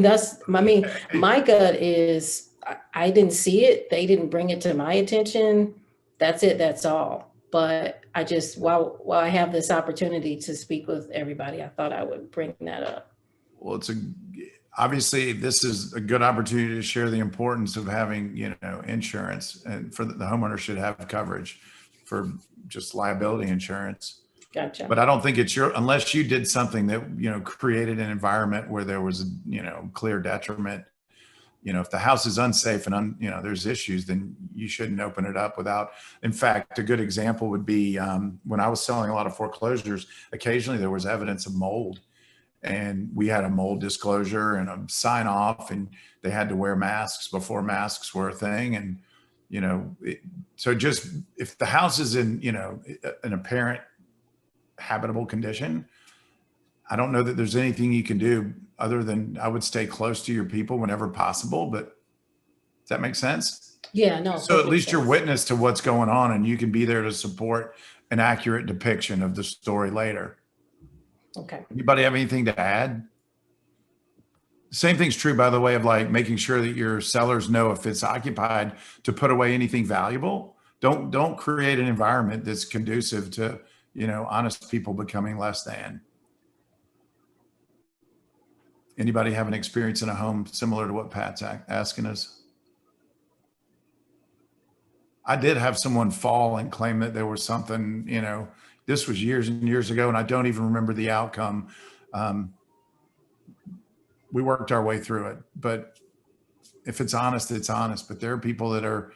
Speaker 10: I mean, my gut is, I didn't see it. They didn't bring it to my attention. That's it. That's all. But I just, while I have this opportunity to speak with everybody, I thought I would bring that up.
Speaker 1: Well, obviously this is a good opportunity to share the importance of having, insurance, and for the homeowner should have coverage for just liability insurance.
Speaker 10: Gotcha.
Speaker 1: But I don't think it's unless you did something that, created an environment where there was, clear detriment. If the house is unsafe and, there's issues, then you shouldn't open it up without. In fact, a good example would be when I was selling a lot of foreclosures, occasionally there was evidence of mold. And we had a mold disclosure and a sign off, and they had to wear masks before masks were a thing. And, so just if the house is in, an apparent habitable condition, I don't know that there's anything you can do other than I would stay close to your people whenever possible. But does that make sense?
Speaker 10: Yeah, no.
Speaker 1: So at least you're witness to what's going on, and you can be there to support an accurate depiction of the story later.
Speaker 10: Okay.
Speaker 1: Anybody have anything to add? Same thing's true, by the way, of like making sure that your sellers know if it's occupied to put away anything valuable. Don't create an environment that's conducive to, honest people becoming less than. Anybody have an experience in a home similar to what Pat's asking us? I did have someone fall and claim that there was something, this was years and years ago, and I don't even remember the outcome. We worked our way through it, but if it's honest, it's honest. But there are people that are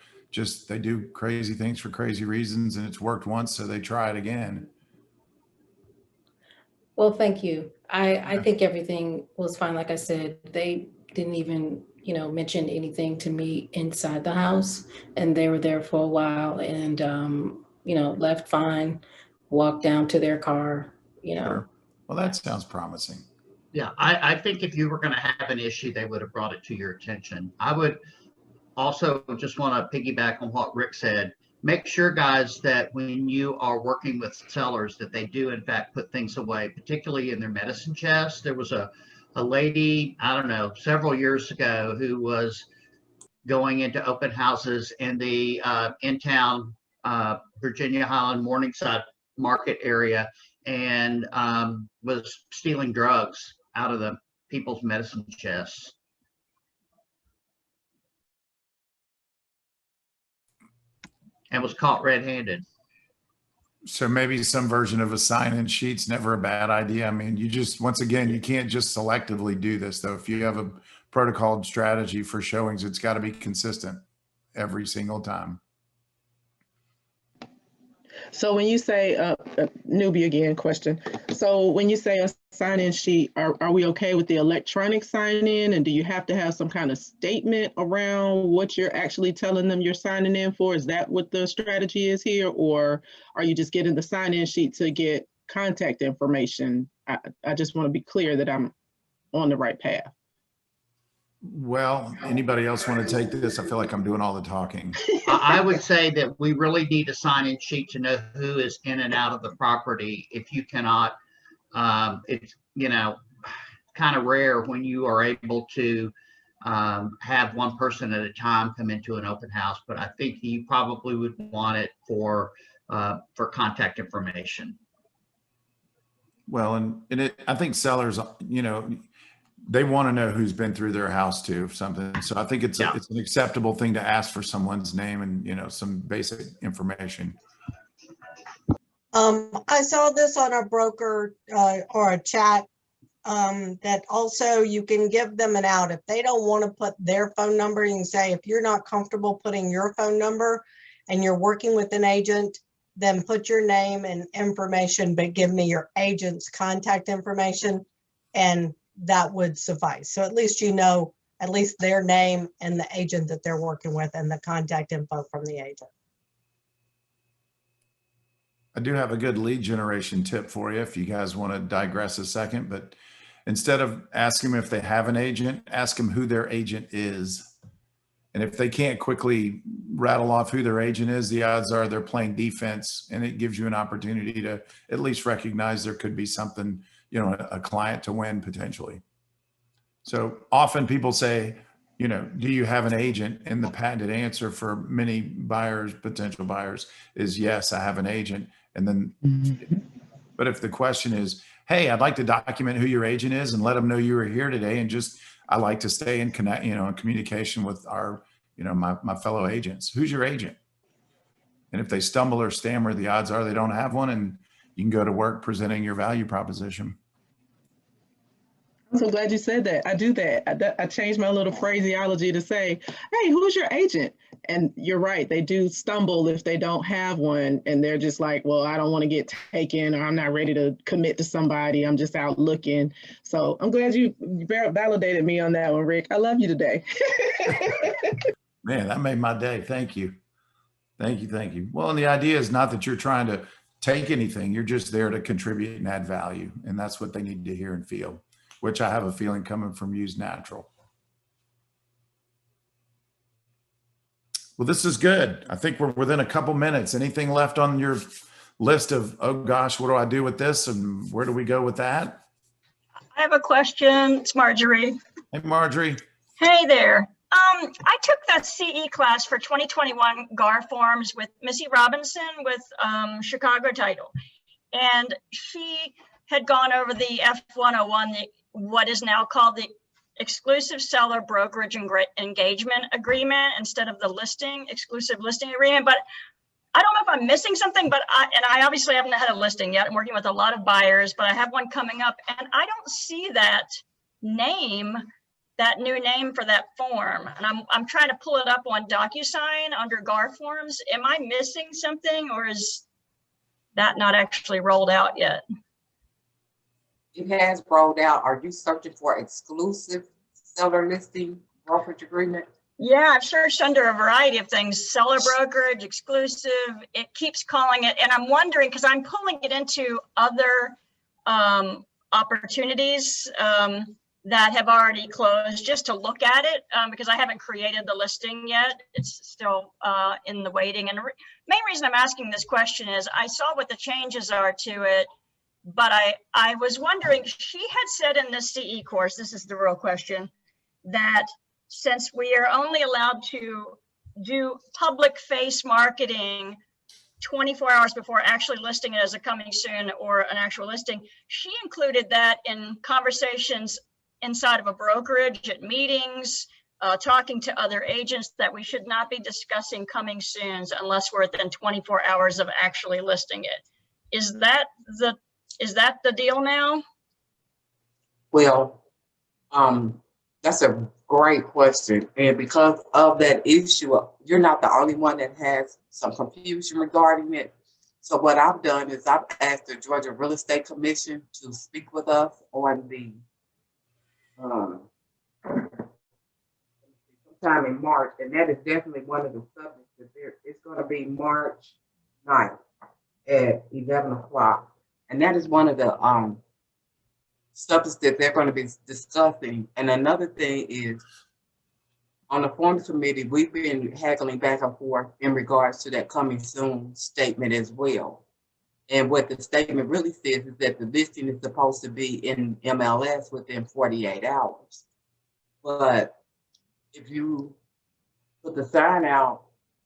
Speaker 1: they do crazy things for crazy reasons, and it's worked once, so they try it again.
Speaker 10: Well, thank you. I think everything was fine. Like I said, they didn't even, mention anything to me inside the house, and they were there for a while and, left fine, walked down to their car,
Speaker 1: Sure. Well, that sounds promising.
Speaker 2: Yeah, I think if you were going to have an issue, they would have brought it to your attention. I would also just want to piggyback on what Rick said. Make sure, guys, that when you are working with sellers, that they do, in fact, put things away, particularly in their medicine chest. There was a lady, I don't know, several years ago who was going into open houses in the in-town Virginia Highland Morningside market area and was stealing drugs out of the people's medicine chests. And was caught red-handed.
Speaker 1: So maybe some version of a sign-in sheet's never a bad idea. I mean, once again, you can't just selectively do this though. If you have a protocol strategy for showings, it's got to be consistent every single time.
Speaker 9: So when you say, newbie again question. So when you say a sign-in sheet, are we okay with the electronic sign-in? And do you have to have some kind of statement around what you're actually telling them you're signing in for? Is that what the strategy is here? Or are you just getting the sign-in sheet to get contact information? I just want to be clear that I'm on the right path.
Speaker 1: Well, anybody else want to take this? I feel like I'm doing all the talking.
Speaker 2: I would say that we really need a sign-in sheet to know who is in and out of the property. If you cannot, it's, kind of rare when you are able to have one person at a time come into an open house, but I think you probably would want it for contact information.
Speaker 1: Well, and I think sellers, they want to know who's been through their house too, or something. So I think it's an acceptable thing to ask for someone's name and, some basic information.
Speaker 7: I saw this on a broker or a chat that also you can give them an out. If they don't want to put their phone number, you can say, if you're not comfortable putting your phone number and you're working with an agent, then put your name and information, but give me your agent's contact information, and that would suffice. So at least at least their name and the agent that they're working with and the contact info from the agent.
Speaker 1: I do have a good lead generation tip for you if you guys want to digress a second, but instead of asking them if they have an agent, ask them who their agent is. And if they can't quickly rattle off who their agent is, the odds are they're playing defense, and it gives you an opportunity to at least recognize there could be something you know, a client to win potentially. So often people say, you know, do you have an agent? And the patented answer for many buyers, potential buyers, is yes, I have an agent. And then, but if the question is, hey, I'd like to document who your agent is and let them know you were here today, and just, I like to stay in connect, you know, in communication with our, you know, my fellow agents. Who's your agent? And if they stumble or stammer, the odds are they don't have one, and you can go to work presenting your value proposition.
Speaker 9: I'm so glad you said that. I do that. I changed my little phraseology to say, hey, who's your agent? And you're right. They do stumble if they don't have one. And they're just like, well, I don't want to get taken, or I'm not ready to commit to somebody. I'm just out looking. So I'm glad you validated me on that one, Rick. I love you today.
Speaker 1: Man, that made my day. Thank you. Thank you. Thank you. Well, and the idea is not that you're trying to take anything. You're just there to contribute and add value. And that's what they need to hear and feel, which I have a feeling coming from Use Natural. Well, this is good. I think we're within a couple minutes. Anything left on your list of, oh gosh, what do I do with this? And where do we go with that?
Speaker 11: I have a question. It's Marjorie.
Speaker 1: Hey, Marjorie.
Speaker 11: Hey there. I took that CE class for 2021 GAR forms with Missy Robinson with Chicago Title. And she had gone over the F101, what is now called the exclusive seller brokerage engagement agreement instead of the exclusive listing agreement. But I don't know if I'm missing something, but I obviously haven't had a listing yet. I'm working with a lot of buyers, but I have one coming up, and I don't see that new name for that form. And I'm trying to pull it up on DocuSign under GAR forms. Am I missing something, or is that not actually rolled out yet?
Speaker 6: It has rolled out. Are you searching for exclusive seller listing brokerage agreement?
Speaker 11: Yeah, I've searched under a variety of things, seller brokerage, exclusive. It keeps calling it. And I'm wondering, because I'm pulling it into other opportunities that have already closed, just to look at it, because I haven't created the listing yet. It's still in the waiting. And the main reason I'm asking this question is I saw what the changes are to it, but I was wondering, she had said in the CE course, this is the real question, that since we are only allowed to do public face marketing 24 hours before actually listing it as a coming soon or an actual listing, she included that in conversations inside of a brokerage, at meetings, talking to other agents, that we should not be discussing coming soons unless we're within 24 hours of actually listing it. Is that the deal now?
Speaker 6: Well, that's a great question. And because of that issue, you're not the only one that has some confusion regarding it. So what I've done is I've asked the Georgia Real Estate Commission to speak with us on the sometime in March, and that is definitely one of the subjects that it's going to be March 9th at 11 o'clock. And that is one of the subjects that they're going to be discussing. And another thing is, on the Forms Committee, we've been haggling back and forth in regards to that coming soon statement as well. And what the statement really says is that the listing is supposed to be in MLS within 48 hours. But if you put the sign out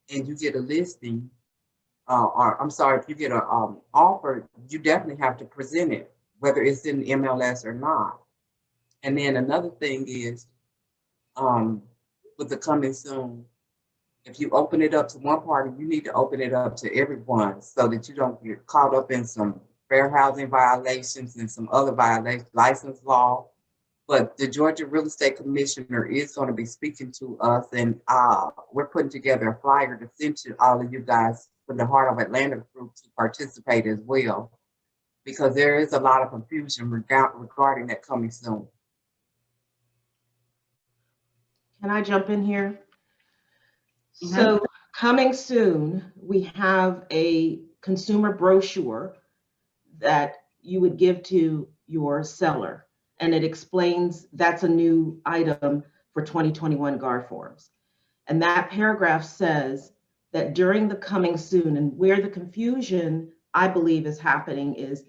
Speaker 6: and you get a listing, or I'm sorry, if you get an offer, you definitely have to present it, whether it's in MLS or not. And then another thing is, with the coming soon, if you open it up to one party, you need to open it up to everyone so that you don't get caught up in some fair housing violations and some other violations, license law. But the Georgia Real Estate Commissioner is going to be speaking to us, and we're putting together a flyer to send to all of you guys from the Heart of Atlanta group to participate as well, because there is a lot of confusion regarding that coming soon.
Speaker 8: Can I jump in here? So coming soon, we have a consumer brochure that you would give to your seller, and it explains that's a new item for 2021 GAR forms. And that paragraph says that during the coming soon, and where the confusion I believe is happening is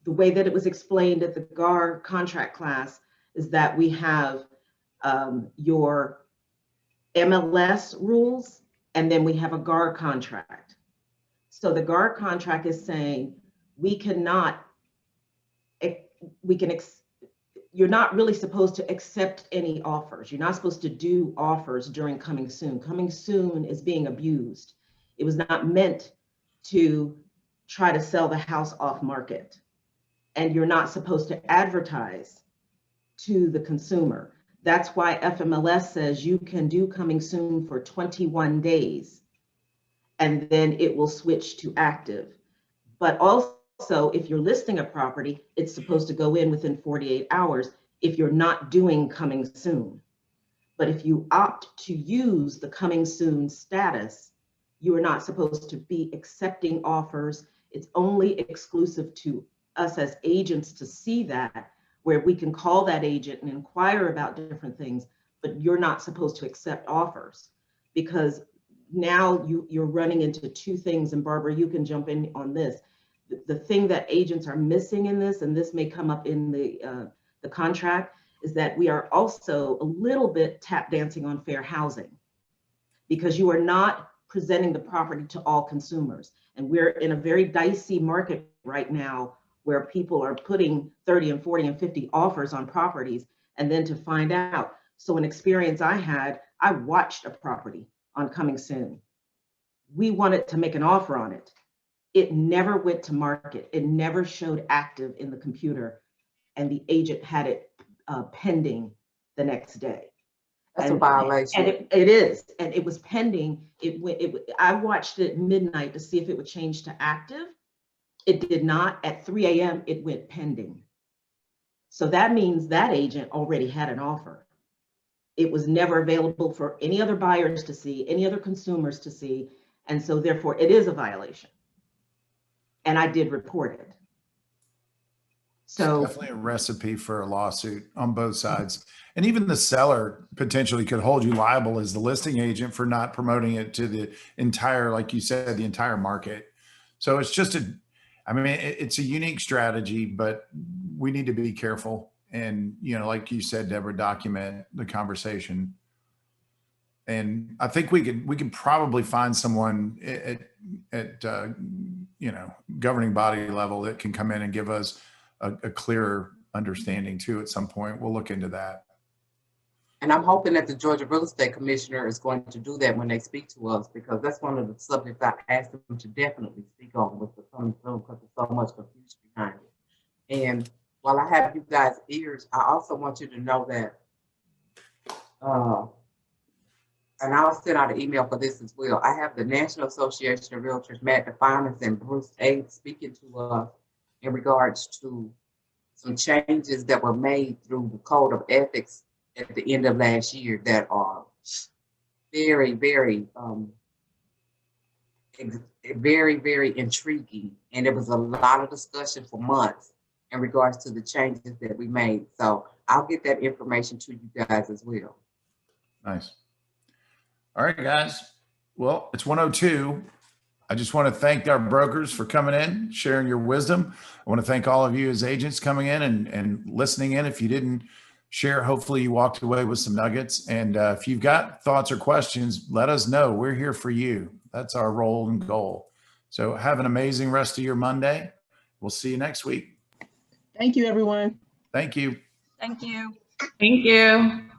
Speaker 8: the way that it was explained at the GAR contract class is that we have your MLS rules, and then we have a GAR contract. So the GAR contract is saying you're not really supposed to accept any offers. You're not supposed to do offers during coming soon. Coming soon is being abused. It was not meant to try to sell the house off market. And you're not supposed to advertise to the consumer. That's why FMLS says you can do coming soon for 21 days, and then it will switch to active. But also, if you're listing a property, it's supposed to go in within 48 hours if you're not doing coming soon. But if you opt to use the coming soon status, you are not supposed to be accepting offers. It's only exclusive to us as agents to see that, where we can call that agent and inquire about different things, but you're not supposed to accept offers, because now you're running into two things. And Barbara, you can jump in on this. The thing that agents are missing in this, and this may come up in the contract, is that we are also a little bit tap dancing on fair housing, because you are not presenting the property to all consumers. And we're in a very dicey market right now where people are putting 30 and 40 and 50 offers on properties, and then to find out. So an experience I had, I watched a property on coming soon. We wanted to make an offer on it. It never went to market. It never showed active in the computer, and the agent had it pending the next day.
Speaker 6: That's a violation.
Speaker 8: And it is, and it was pending. I watched it at midnight to see if it would change to active. It did not. At 3 a.m., it went pending. So that means that agent already had an offer. It was never available for any other buyers to see, any other consumers to see. And so therefore it is a violation. And I did report it. So
Speaker 1: it's definitely a recipe for a lawsuit on both sides. And even the seller potentially could hold you liable as the listing agent for not promoting it to the entire, like you said, the entire market. So it's just it's a unique strategy, but we need to be careful. And, like you said, Deborah, document the conversation. And I think we can probably find someone at governing body level that can come in and give us a clearer understanding too at some point. We'll look into that.
Speaker 6: And I'm hoping that the Georgia Real Estate Commissioner is going to do that when they speak to us, because that's one of the subjects I asked them to definitely speak on with the coming soon, because there's so much confusion behind it. And while I have you guys' ears, I also want you to know that, and I'll send out an email for this as well. I have the National Association of Realtors, Matt DeFinas and Bruce A, speaking to us in regards to some changes that were made through the Code of Ethics at the end of last year that are very, very, very, very intriguing. And there was a lot of discussion for months in regards to the changes that we made. So I'll get that information to you guys as well.
Speaker 1: Nice. All right, guys. Well, it's 1:02. I just want to thank our brokers for coming in, sharing your wisdom. I want to thank all of you as agents coming in and listening in. If you didn't share, hopefully you walked away with some nuggets. And if you've got thoughts or questions, let us know. We're here for you. That's our role and goal. So have an amazing rest of your Monday. We'll see you next week.
Speaker 9: Thank you, everyone.
Speaker 1: Thank you.
Speaker 11: Thank you.
Speaker 9: Thank you.